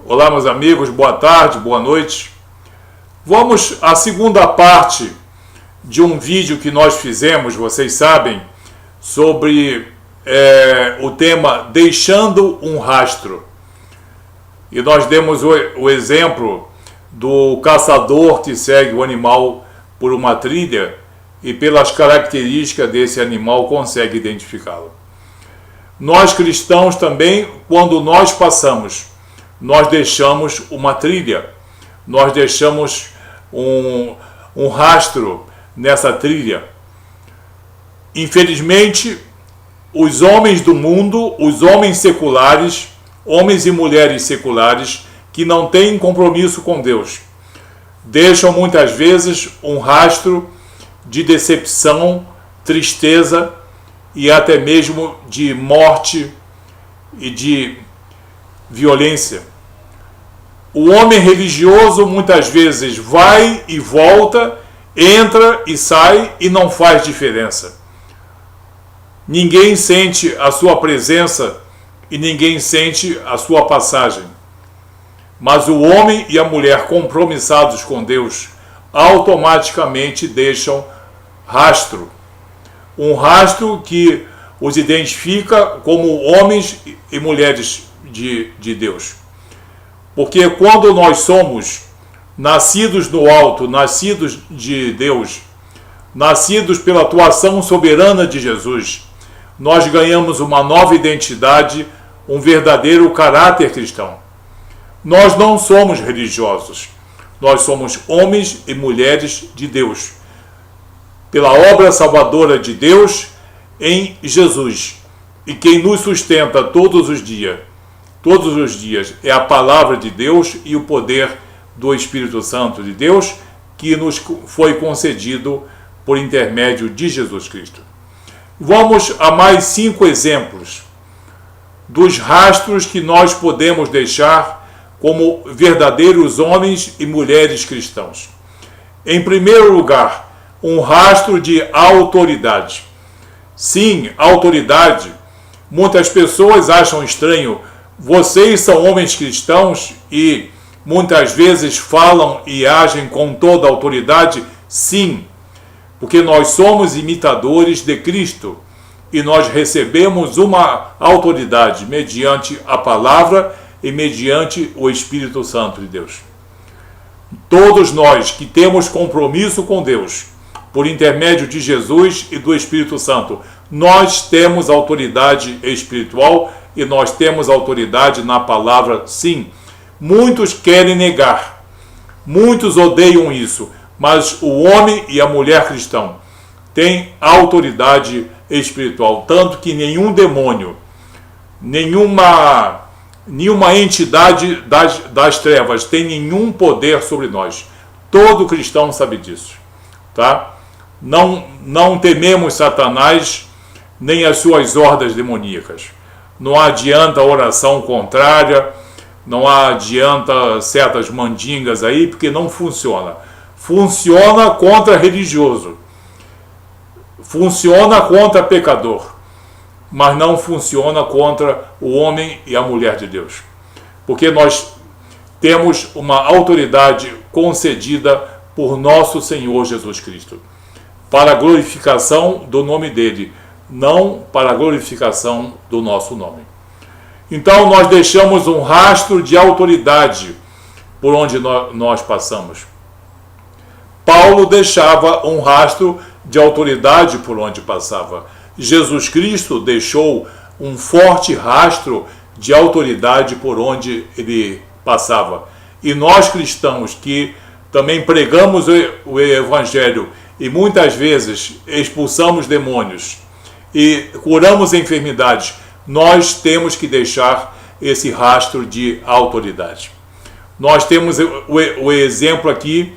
Olá, meus amigos, boa tarde, boa noite. Vamos à segunda parte de um vídeo que nós fizemos, vocês sabem, sobre o tema Deixando um Rastro. E nós demos o exemplo do caçador que segue o animal por uma trilha e pelas características desse animal consegue identificá-lo. Nós cristãos também, quando nós passamos, nós deixamos uma trilha, nós deixamos um rastro nessa trilha. Infelizmente, os homens do mundo, os homens seculares, homens e mulheres seculares, que não têm compromisso com Deus, deixam muitas vezes um rastro de decepção, tristeza e até mesmo de morte e de violência. O homem religioso muitas vezes vai e volta, entra e sai e não faz diferença. Ninguém sente a sua presença e ninguém sente a sua passagem. Mas o homem e a mulher compromissados com Deus automaticamente deixam rastro. Um rastro que os identifica como homens e mulheres de Deus. Porque quando nós somos nascidos no alto, nascidos de Deus, nascidos pela atuação soberana de Jesus, nós ganhamos uma nova identidade, um verdadeiro caráter cristão. Nós não somos religiosos, nós somos homens e mulheres de Deus, pela obra salvadora de Deus em Jesus. E quem nos sustenta todos os dias é a palavra de Deus e o poder do Espírito Santo de Deus, que nos foi concedido por intermédio de Jesus Cristo. Vamos a mais 5 exemplos dos rastros que nós podemos deixar como verdadeiros homens e mulheres cristãos. Em primeiro lugar, um rastro de autoridade. Sim, autoridade. Muitas pessoas acham estranho. Vocês são homens cristãos e muitas vezes falam e agem com toda a autoridade? Sim, porque nós somos imitadores de Cristo e nós recebemos uma autoridade mediante a palavra e mediante o Espírito Santo de Deus. Todos nós que temos compromisso com Deus, por intermédio de Jesus e do Espírito Santo, nós temos autoridade espiritual e nós temos autoridade na palavra, sim. Muitos querem negar, muitos odeiam isso, mas o homem e a mulher cristão têm autoridade espiritual, tanto que nenhum demônio, nenhuma entidade das trevas tem nenhum poder sobre nós. Todo cristão sabe disso, tá? Não tememos Satanás nem as suas hordas demoníacas. Não adianta oração contrária, não adianta certas mandingas aí, porque não funciona. Funciona contra religioso, funciona contra pecador, mas não funciona contra o homem e a mulher de Deus. Porque nós temos uma autoridade concedida por nosso Senhor Jesus Cristo, para a glorificação do nome dele, não para a glorificação do nosso nome. Então nós deixamos um rastro de autoridade por onde nós passamos. Paulo deixava um rastro de autoridade por onde passava. Jesus Cristo deixou um forte rastro de autoridade por onde ele passava. E nós cristãos que também pregamos o Evangelho e muitas vezes expulsamos demônios e curamos enfermidades, nós temos que deixar esse rastro de autoridade. Nós temos o exemplo aqui,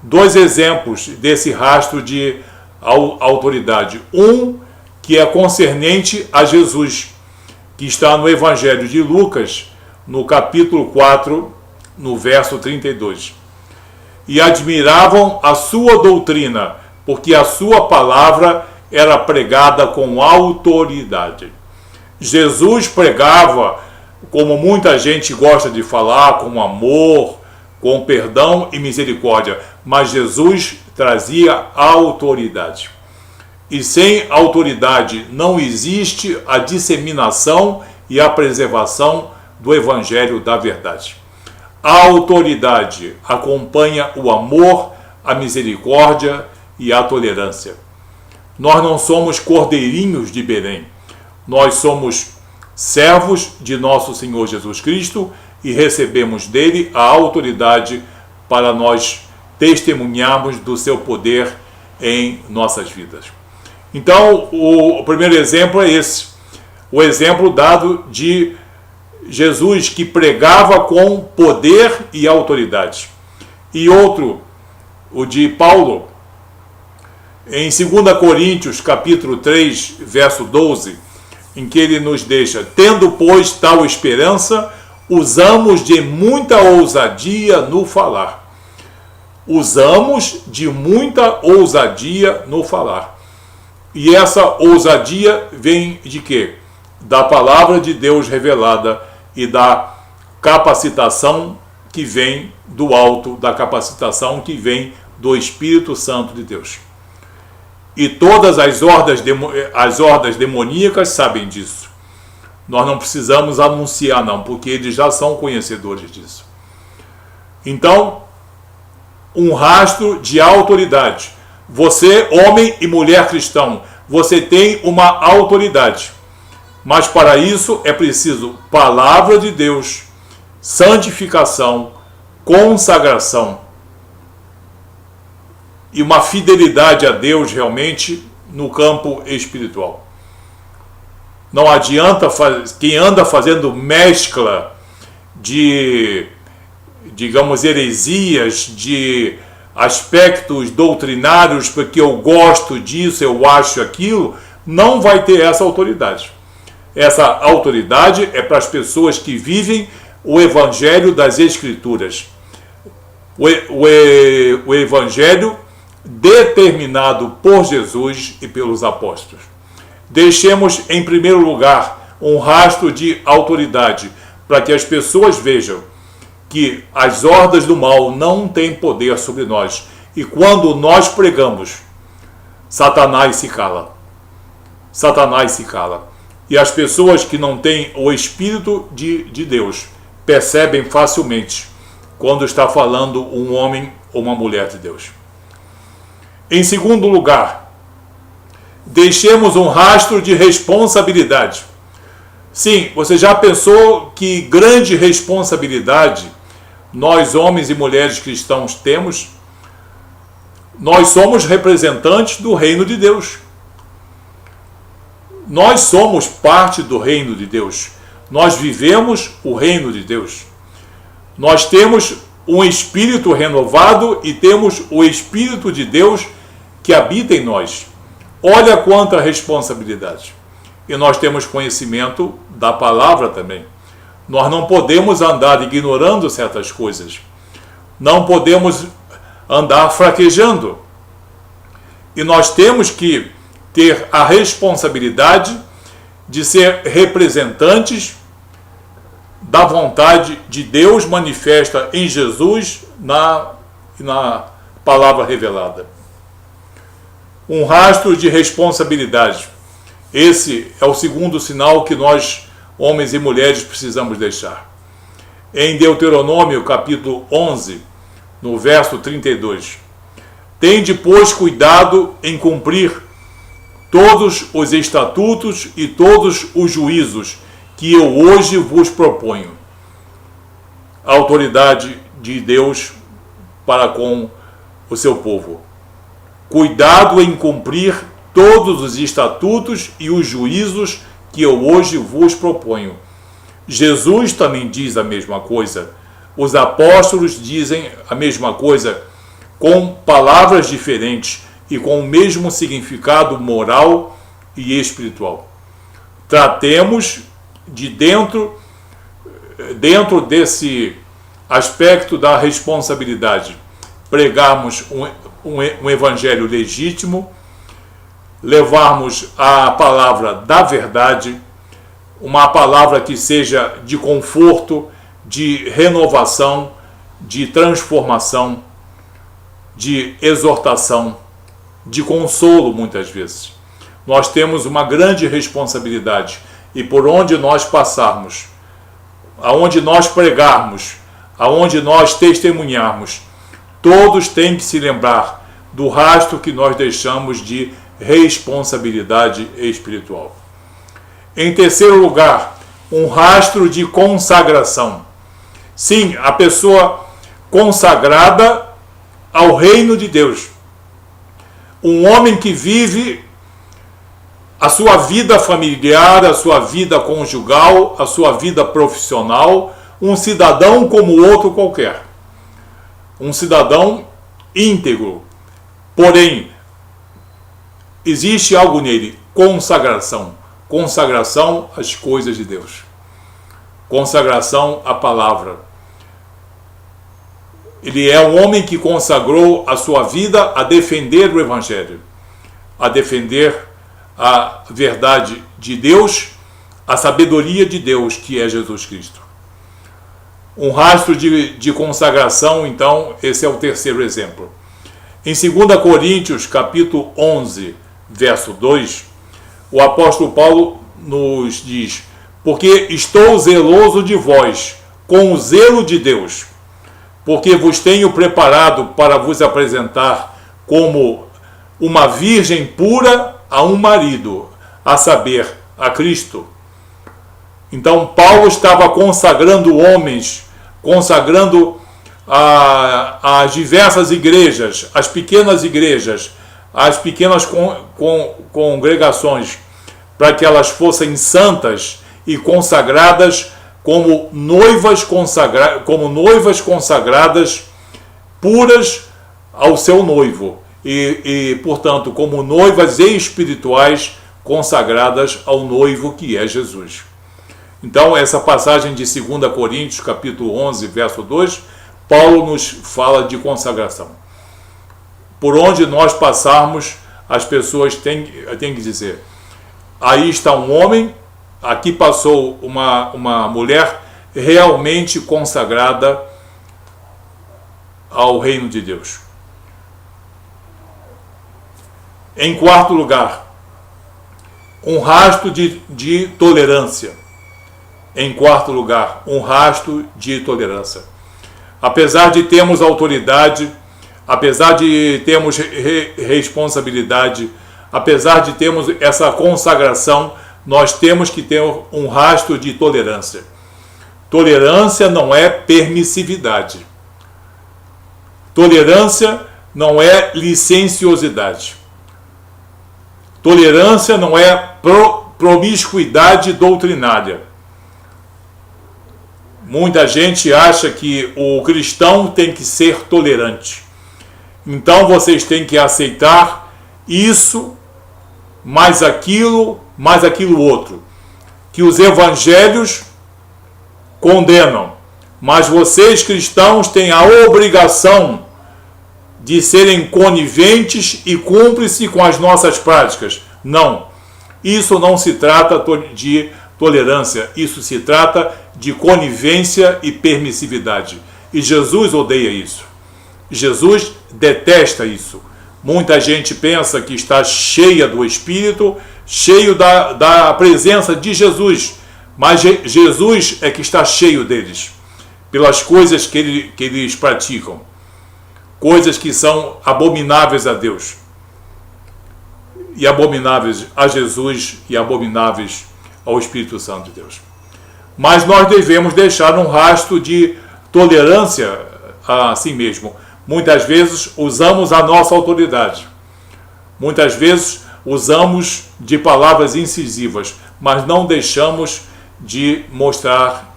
2 exemplos desse rastro de autoridade. Um que é concernente a Jesus, que está no Evangelho de Lucas, no capítulo 4, no verso 32. E admiravam a sua doutrina, porque a sua palavra era pregada com autoridade. Jesus pregava como muita gente gosta de falar, com amor, com perdão e misericórdia, mas Jesus trazia autoridade. E sem autoridade não existe a disseminação e a preservação do Evangelho da verdade. A autoridade acompanha o amor, a misericórdia e a tolerância. Nós não somos cordeirinhos de Belém, nós somos servos de nosso Senhor Jesus Cristo e recebemos dele a autoridade para nós testemunharmos do seu poder em nossas vidas. Então, o primeiro exemplo é esse, o exemplo dado de Jesus, que pregava com poder e autoridade. E outro, o de Paulo, em 2 Coríntios, capítulo 3, verso 12, em que ele nos deixa: tendo, pois, tal esperança, usamos de muita ousadia no falar. Usamos de muita ousadia no falar. E essa ousadia vem de quê? Da palavra de Deus revelada e da capacitação que vem do alto, da capacitação que vem do Espírito Santo de Deus. E todas as hordas demoníacas sabem disso. Nós não precisamos anunciar, não, porque eles já são conhecedores disso. Então, um rastro de autoridade. Você, homem e mulher cristão, você tem uma autoridade. Mas para isso é preciso palavra de Deus, santificação, consagração e uma fidelidade a Deus realmente no campo espiritual. Não adianta quem anda fazendo mescla de, digamos, heresias, de aspectos doutrinários, porque eu gosto disso, eu acho aquilo, não vai ter essa autoridade. Essa autoridade é para as pessoas que vivem o Evangelho das Escrituras. O Evangelho determinado por Jesus e pelos apóstolos. Deixemos, em primeiro lugar, um rastro de autoridade, para que as pessoas vejam que as hordas do mal não têm poder sobre nós. E quando nós pregamos, Satanás se cala. Satanás se cala. E as pessoas que não têm o Espírito de Deus percebem facilmente quando está falando um homem ou uma mulher de Deus. Em segundo lugar, deixemos um rastro de responsabilidade. Sim, você já pensou que grande responsabilidade nós, homens e mulheres cristãos, temos? Nós somos representantes do reino de Deus. Nós somos parte do reino de Deus. Nós vivemos o reino de Deus. Nós temos um espírito renovado e temos o Espírito de Deus que habita em nós. Olha quanta responsabilidade. E nós temos conhecimento da palavra também. Nós não podemos andar ignorando certas coisas. Não podemos andar fraquejando. E nós temos que ter a responsabilidade de ser representantes da vontade de Deus manifesta em Jesus na palavra revelada. Um rastro de responsabilidade. Esse é o segundo sinal que nós, homens e mulheres, precisamos deixar. Em Deuteronômio, capítulo 11, no verso 32. Tende, pois, cuidado em cumprir todos os estatutos e todos os juízos que eu hoje vos proponho. A autoridade de Deus para com o seu povo. Cuidado em cumprir todos os estatutos e os juízos que eu hoje vos proponho. Jesus também diz a mesma coisa. Os apóstolos dizem a mesma coisa, com palavras diferentes e com o mesmo significado moral e espiritual. Tratemos de dentro desse aspecto da responsabilidade, pregarmos um evangelho legítimo, levarmos a palavra da verdade, uma palavra que seja de conforto, de renovação, de transformação, de exortação, de consolo, muitas vezes. Nós temos uma grande responsabilidade e por onde nós passarmos, aonde nós pregarmos, aonde nós testemunharmos, todos têm que se lembrar do rastro que nós deixamos de responsabilidade espiritual. Em terceiro lugar, um rastro de consagração. Sim, a pessoa consagrada ao reino de Deus. Um homem que vive a sua vida familiar, a sua vida conjugal, a sua vida profissional, um cidadão como outro qualquer. Um cidadão íntegro. Porém, existe algo nele, consagração. Consagração às coisas de Deus. Consagração à palavra. Ele é um homem que consagrou a sua vida a defender o Evangelho, a defender a verdade de Deus, a sabedoria de Deus, que é Jesus Cristo. Um rastro de consagração, então, esse é o terceiro exemplo. Em 2 Coríntios, capítulo 11, verso 2, o apóstolo Paulo nos diz: porque estou zeloso de vós, com o zelo de Deus, porque vos tenho preparado para vos apresentar como uma virgem pura a um marido, a saber, a Cristo. Então Paulo estava consagrando homens, consagrando as diversas igrejas, as pequenas congregações, para que elas fossem santas e consagradas como noivas consagradas, puras ao seu noivo, e portanto, como noivas espirituais consagradas ao noivo que é Jesus. Então, essa passagem de 2 Coríntios, capítulo 11, verso 2, Paulo nos fala de consagração. Por onde nós passarmos, as pessoas têm que dizer: aí está um homem, aqui passou uma mulher realmente consagrada ao reino de Deus. Em quarto lugar, um rastro de tolerância. Em quarto lugar, um rastro de tolerância. Apesar de termos autoridade, apesar de termos responsabilidade, apesar de termos essa consagração, nós temos que ter um rastro de tolerância. Tolerância não é permissividade. Tolerância não é licenciosidade. Tolerância não é promiscuidade doutrinária. Muita gente acha que o cristão tem que ser tolerante. Então vocês têm que aceitar isso, mais aquilo outro. Que os evangelhos condenam. Mas vocês, cristãos, têm a obrigação de serem coniventes e cúmplices com as nossas práticas. Não. Isso não se trata de tolerância. Isso se trata de conivência e permissividade. E Jesus odeia isso. Jesus detesta isso. Muita gente pensa que está cheia do Espírito, cheio da presença de Jesus. Mas Jesus é que está cheio deles, pelas coisas que eles praticam. Coisas que são abomináveis a Deus. E abomináveis a Jesus e abomináveis ao Espírito Santo de Deus. Mas nós devemos deixar um rastro de tolerância a si mesmo. Muitas vezes usamos a nossa autoridade. Muitas vezes usamos de palavras incisivas, mas não deixamos de mostrar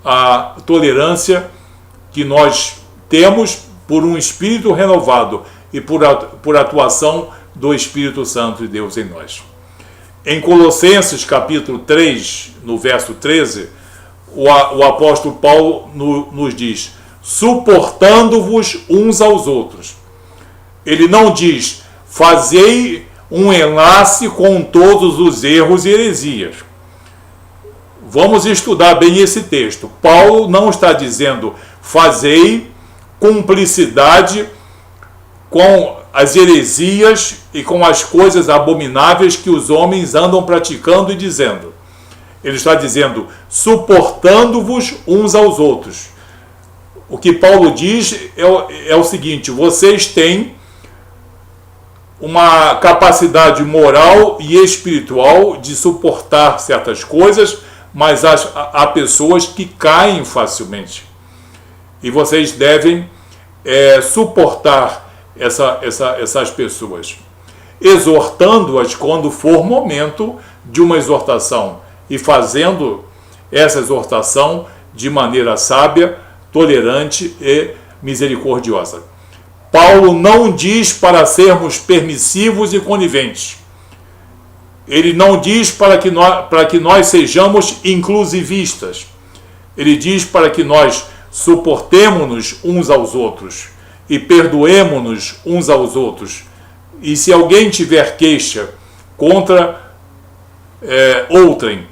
a tolerância que nós temos por um espírito renovado e por atuação do Espírito Santo de Deus em nós. Em Colossenses capítulo 3, no verso 13, o apóstolo Paulo nos diz: suportando-vos uns aos outros. Ele não diz: fazei um enlace com todos os erros e heresias. vamos estudar bem esse texto. Paulo não está dizendo fazei cumplicidade com as heresias e com as coisas abomináveis que os homens andam praticando e dizendo. Ele está dizendo, suportando-vos uns aos outros. O que Paulo diz é o seguinte, vocês têm uma capacidade moral e espiritual de suportar certas coisas, mas há pessoas que caem facilmente. E vocês devem suportar essas pessoas, exortando-as quando for momento de uma exortação e fazendo essa exortação de maneira sábia, tolerante e misericordiosa. Paulo não diz para sermos permissivos e coniventes. Ele não diz para que nós sejamos inclusivistas. Ele diz para que nós suportemo-nos uns aos outros e perdoemo-nos uns aos outros. E se alguém tiver queixa contra outrem,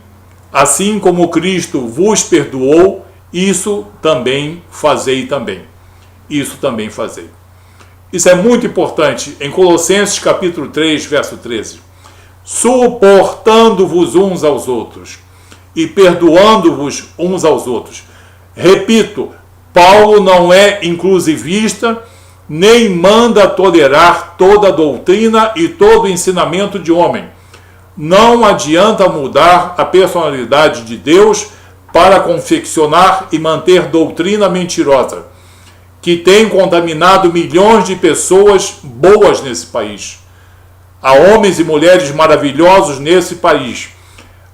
assim como Cristo vos perdoou, isso também fazei também. Isso também fazei. Isso é muito importante em Colossenses capítulo 3, verso 13. Suportando-vos uns aos outros e perdoando-vos uns aos outros. Repito, Paulo não é inclusivista, nem manda tolerar toda doutrina e todo ensinamento de homem. Não adianta mudar a personalidade de Deus para confeccionar e manter doutrina mentirosa, que tem contaminado milhões de pessoas boas nesse país. Há homens e mulheres maravilhosos nesse país,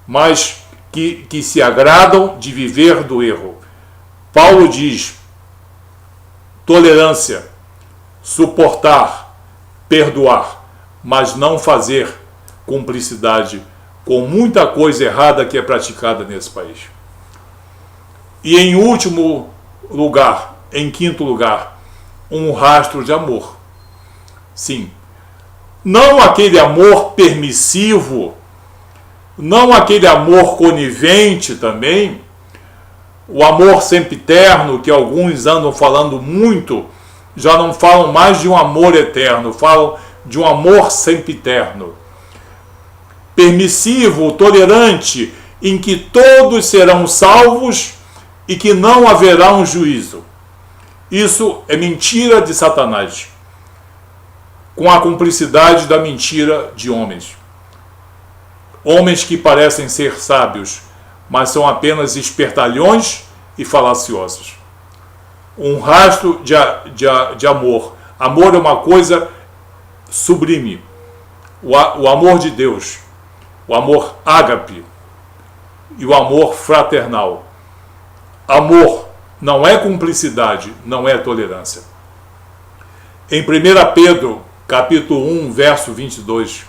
mas que se agradam de viver do erro. Paulo diz, tolerância, suportar, perdoar, mas não fazer cumplicidade com muita coisa errada que é praticada nesse país. E em último lugar, em quinto lugar, um rastro de amor. Sim, não aquele amor permissivo, não aquele amor conivente também, o amor sempiterno, que alguns andam falando muito, já não falam mais de um amor eterno, falam de um amor sempiterno. Permissivo, tolerante, em que todos serão salvos e que não haverá um juízo. Isso é mentira de Satanás, com a cumplicidade da mentira de homens. Homens que parecem ser sábios, mas são apenas espertalhões e falaciosos. Um rastro de amor. Amor é uma coisa sublime. O amor de Deus, o amor ágape e o amor fraternal. Amor não é cumplicidade, não é tolerância. Em 1 Pedro, capítulo 1, verso 22,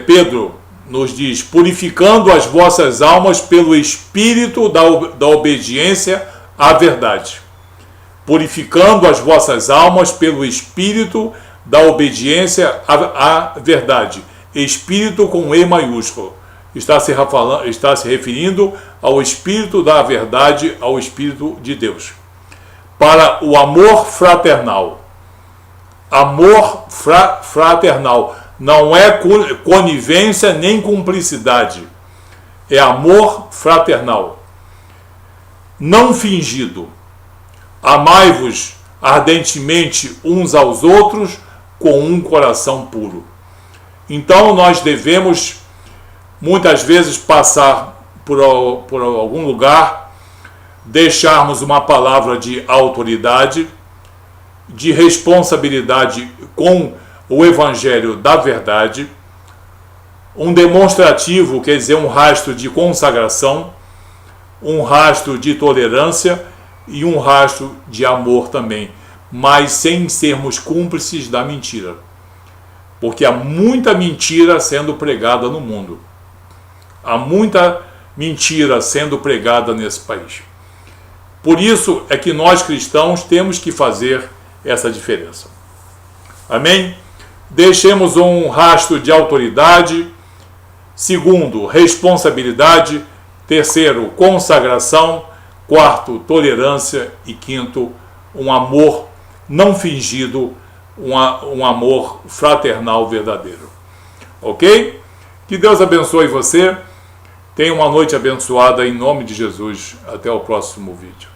Pedro nos diz, purificando as vossas almas pelo espírito da obediência à verdade. Purificando as vossas almas pelo espírito da obediência à verdade. Espírito com E maiúsculo. Está se referindo ao Espírito da verdade, ao Espírito de Deus. Para o amor fraternal. Amor fraternal. Não é conivência nem cumplicidade. É amor fraternal. Não fingido. Amai-vos ardentemente uns aos outros com um coração puro. Então nós devemos muitas vezes passar por algum lugar, deixarmos uma palavra de autoridade, de responsabilidade com o Evangelho da verdade, um demonstrativo, quer dizer, um rastro de consagração, um rastro de tolerância e um rastro de amor também, mas sem sermos cúmplices da mentira. Porque há muita mentira sendo pregada no mundo. Há muita mentira sendo pregada nesse país. Por isso é que nós cristãos temos que fazer essa diferença. Amém? Deixemos um rastro de autoridade, Segundo, responsabilidade. Terceiro, consagração. Quarto, tolerância. E quinto, um amor não fingido, um amor fraternal verdadeiro. Ok? Que Deus abençoe você. Tenha uma noite abençoada em nome de Jesus. Até o próximo vídeo.